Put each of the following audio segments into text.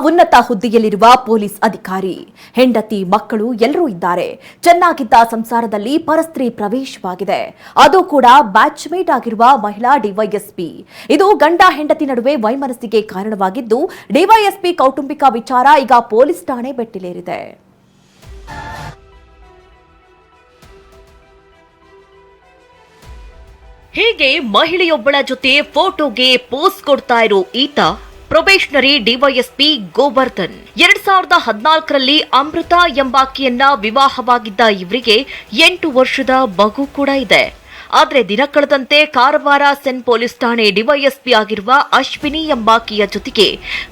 ಉನ್ನತ ಹುದ್ದೆಯಲ್ಲಿರುವ ಪೊಲೀಸ್ ಅಧಿಕಾರಿ, ಹೆಂಡತಿ, ಮಕ್ಕಳು ಎಲ್ಲರೂ ಇದ್ದಾರೆ. ಚೆನ್ನಾಗಿದ್ದ ಸಂಸಾರದಲ್ಲಿ ಪರಸ್ತ್ರೀ ಪ್ರವೇಶವಾಗಿದೆ. ಅದು ಕೂಡ ಬ್ಯಾಚ್ಮೇಟ್ ಆಗಿರುವ ಮಹಿಳಾ ಡಿವೈಎಸ್ಪಿ. ಇದು ಗಂಡ ಹೆಂಡತಿ ನಡುವೆ ವೈಮನಸ್ಸಿಗೆ ಕಾರಣವಾಗಿದ್ದು, ಡಿವೈಎಸ್ಪಿ ಕೌಟುಂಬಿಕ ವಿಚಾರ ಈಗ ಪೊಲೀಸ್ ಠಾಣೆ ಮೆಟ್ಟಿಲೇರಿದೆ. ಹೀಗೆ ಮಹಿಳೆಯೊಬ್ಬಳ ಜೊತೆ ಫೋಟೋಗೆ ಪೋಸ್ ಕೊಡ್ತಾ ಇರೋ ಈತ ಪ್ರೊಬೇಷನರಿ ಡಿವೈಎಸ್ಪಿ ಗೋವರ್ಧನ್. 2014ರಲ್ಲಿ ಅಮೃತ ಎಂಬಾಕೆಯನ್ನ ವಿವಾಹವಾಗಿದ್ದ ಇವರಿಗೆ 8 ವರ್ಷದ ಮಗು ಕೂಡ ಇದೆ. ಆದರೆ ದಿನ ಕಳೆದಂತೆ ಕಾರವಾರ ಸೆನ್ ಪೊಲೀಸ್ ಠಾಣೆ ಡಿವೈಎಸ್ಪಿ ಆಗಿರುವ ಅಶ್ವಿನಿ ಎಂಬಾಕೆಯ ಜೊತೆಗೆ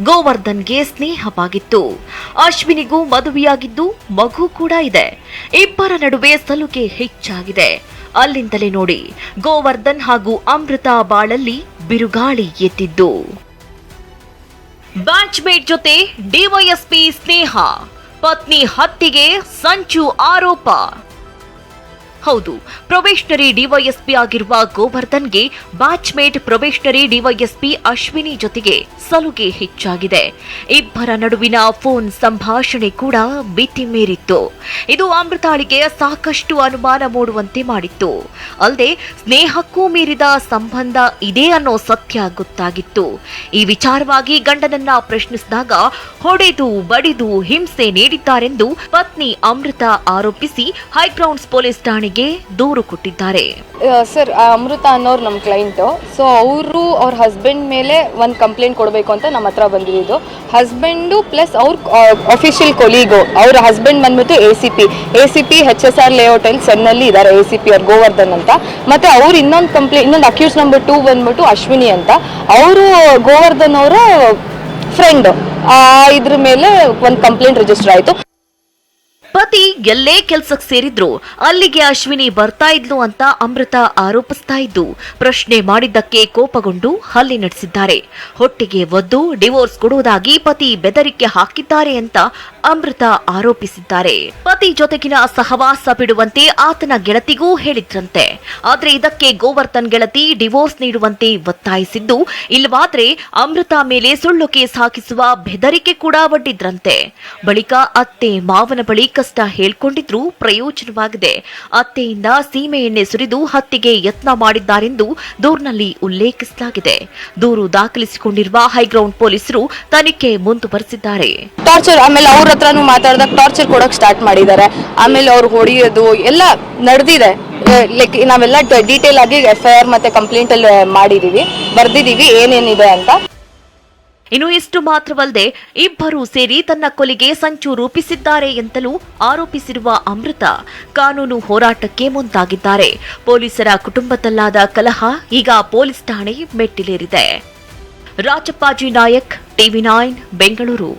ಗೋವರ್ಧನ್ಗೆ ಸ್ನೇಹವಾಗಿತ್ತು. ಅಶ್ವಿನಿಗೂ ಮದುವೆಯಾಗಿದ್ದು ಮಗು ಕೂಡ ಇದೆ. ಇಬ್ಬರ ನಡುವೆ ಸಲುಗೆ ಹೆಚ್ಚಾಗಿದೆ. ಅಲ್ಲಿಂದಲೇ ನೋಡಿ ಗೋವರ್ಧನ್ ಹಾಗೂ ಅಮೃತ ಬಾಳಲ್ಲಿ ಬಿರುಗಾಳಿ ಎದ್ದಿದ್ದು. ಬ್ಯಾಚ್ಮೇಟ್ ಜೊತೆ ಡಿವೈಎಸ್ಪಿ ಸ್ನೇಹ, ಪತ್ನಿ ಹತ್ಯೆಗೆ ಸಂಚು ಆರೋಪ. ಹೌದು, ಪ್ರೊಬೇಷನರಿ ಡಿವೈಎಸ್ಪಿ ಆಗಿರುವ ಗೋವರ್ಧನ್ಗೆ ಬ್ಯಾಚ್ಮೇಟ್ ಪ್ರೊಬೇಷನರಿ ಡಿವೈಎಸ್ಪಿ ಅಶ್ವಿನಿ ಜೊತೆಗೆ ಸಲುಗೆ ಹೆಚ್ಚಾಗಿದೆ. ಇಬ್ಬರ ನಡುವಿನ ಫೋನ್ ಸಂಭಾಷಣೆ ಕೂಡ ಮಿತಿ ಮೀರಿತ್ತು. ಇದು ಅಮೃತಾಳಿಗೆ ಸಾಕಷ್ಟು ಅನುಮಾನ ಮೂಡುವಂತೆ ಮಾಡಿತ್ತು. ಅಲ್ಲದೆ ಸ್ನೇಹಕ್ಕೂ ಮೀರಿದ ಸಂಬಂಧ ಇದೆ ಅನ್ನೋ ಸತ್ಯ ಗೊತ್ತಾಗಿತ್ತು. ಈ ವಿಚಾರವಾಗಿ ಗಂಡನನ್ನ ಪ್ರಶ್ನಿಸಿದಾಗ ಹೊಡೆದು ಬಡಿದು ಹಿಂಸೆ ನೀಡಿದ್ದಾರೆಂದು ಪತ್ನಿ ಅಮೃತ ಆರೋಪಿಸಿ ಹೈಗ್ರೌಂಡ್ಸ್ ಪೊಲೀಸ್ ಠಾಣೆಗೆ ದೂರು ಕೊಟ್ಟಿದ್ದಾರೆ. ಸರ್, ಅಮೃತ ಅನ್ನೋರು ನಮ್ಮ ಕ್ಲೈಂಟು. ಸೊ ಅವರು ಅವ್ರ ಹಸ್ಬೆಂಡ್ ಮೇಲೆ ಒಂದು ಕಂಪ್ಲೇಂಟ್ ಕೊಡಬೇಕು ಅಂತ ನಮ್ಮ ಹತ್ರ ಬಂದಿದ್ದು. ಹಸ್ಬೆಂಡು ಪ್ಲಸ್ ಅವ್ರ ಅಫಿಷಿಯಲ್ ಕೊಲೀಗು, ಅವ್ರ ಹಸ್ಬೆಂಡ್ ಬಂದ್ಬಿಟ್ಟು ಎ.ಸಿ.ಪಿ HSR ಲೇಔಟಲ್ಲಿ ಸೆನ್ನಲ್ಲಿ ಇದ್ದಾರೆ. ಎ.ಸಿ.ಪಿ ಅವ್ರು ಗೋವರ್ಧನ್ ಅಂತ. ಮತ್ತು ಅವ್ರು ಇನ್ನೊಂದು ಅಕ್ಯೂಸ್ ನಂಬರ್ 2 ಬಂದ್ಬಿಟ್ಟು ಅಶ್ವಿನಿ ಅಂತ. ಅವರು ಗೋವರ್ಧನ್ ಅವರ ಫ್ರೆಂಡ್. ಇದ್ರ ಮೇಲೆ ಒಂದು ಕಂಪ್ಲೇಂಟ್ ರಿಜಿಸ್ಟರ್ ಆಯಿತು. ಪತಿ ಎಲ್ಲೇ ಕೆಲ್ಸಕ್ಕೆ ಸೇರಿದ್ರು ಅಲ್ಲಿಗೆ ಅಶ್ವಿನಿ ಬರ್ತಾ ಇದ್ಲು ಅಂತ ಅಮೃತ ಆರೋಪಿಸ್ತಾ ಇದ್ದು, ಪ್ರಶ್ನೆ ಮಾಡಿದ್ದಕ್ಕೆ ಕೋಪಗೊಂಡು ಹಲ್ಲೆ ನಡೆಸಿದ್ದಾರೆ. ಹೊಟ್ಟೆಗೆ ಒದ್ದು ಡಿವೋರ್ಸ್ ಕೊಡುವುದಾಗಿ ಪತಿ ಬೆದರಿಕೆ ಹಾಕಿದ್ದಾರೆ ಅಂತ ಅಮೃತ ಆರೋಪಿಸಿದ್ದಾರೆ. ಪತಿ ಜೊತೆಗಿನ ಸಹವಾಸ ಬಿಡುವಂತೆ ಆತನ ಗೆಳತಿಗೂ ಹೇಳಿದ್ರಂತೆ. ಆದ್ರೆ ಇದಕ್ಕೆ ಗೋವರ್ಧನ್ ಗೆಳತಿ ಡಿವೋರ್ಸ್ ನೀಡುವಂತೆ ಒತ್ತಾಯಿಸಿದ್ದು, ಇಲ್ಲವಾದ್ರೆ ಅಮೃತ ಮೇಲೆ ಸುಳ್ಳು ಕೇಸ್ ಹಾಕಿಸುವ ಬೆದರಿಕೆ ಕೂಡ ಒಡ್ಡಿದ್ರಂತೆ. ಬಳಿಕ ಅತ್ತೆ ಮಾವನ ಬಳಿ ಕಷ್ಟ ಹೇಳ್ಕೊಂಡಿದ್ರು ಪ್ರಯೋಜನವಾಗಿದೆ. ಅತ್ತೆಯಿಂದ ಸೀಮೆ ಎಣ್ಣೆ ಸುರಿದು ಹತ್ಯೆಗೆ ಯತ್ನ ಮಾಡಿದ್ದಾರೆಂದು ದೂರಿನಲ್ಲಿ ಉಲ್ಲೇಖಿಸಲಾಗಿದೆ. ದೂರು ದಾಖಲಿಸಿಕೊಂಡಿರುವ ಹೈಗ್ರೌಂಡ್ ಪೊಲೀಸರು ತನಿಖೆ ಮುಂದುವರೆಸಿದ್ದಾರೆ. ಟಾರ್ಚರ್, ಆಮೇಲೆ ಅವ್ರ ಹತ್ರನೂ ಮಾತಾಡಿದಾಗ ಟಾರ್ಚರ್ ಕೊಡೋಕೆ ಸ್ಟಾರ್ಟ್ ಮಾಡಿದ್ದಾರೆ. ಆಮೇಲೆ ಅವ್ರು ಹೊಡೆಯೋದು ಎಲ್ಲ ನಡೆದಿದೆ. ಲೈಕ್ ನಾವೆಲ್ಲ ಡೀಟೇಲ್ ಆಗಿ FIR ಮತ್ತೆ ಕಂಪ್ಲೇಂಟ್ ಅಲ್ಲಿ ಮಾಡಿದೀವಿ, ಬರ್ದಿದೀವಿ ಏನೇನಿದೆ ಅಂತ. ಇನ್ನು ಇಷ್ಟು ಮಾತ್ರವಲ್ಲದೆ ಇಬ್ಬರು ಸೇರಿ ತನ್ನ ಕೊಲೆಗೆ ಸಂಚು ರೂಪಿಸಿದ್ದಾರೆ ಎಂತಲೂ ಆರೋಪಿಸಿರುವ ಅಮೃತ ಕಾನೂನು ಹೋರಾಟಕ್ಕೆ ಮುಂದಾಗಿದ್ದಾರೆ. ಪೊಲೀಸರ ಕುಟುಂಬದಲ್ಲಾದ ಕಲಹ ಈಗ ಪೊಲೀಸ್ ಠಾಣೆ ಮೆಟ್ಟಿಲೇರಿದೆ. ರಾಜಪ್ಪಾಜಿ ನಾಯಕ್, TV9 ಬೆಂಗಳೂರು.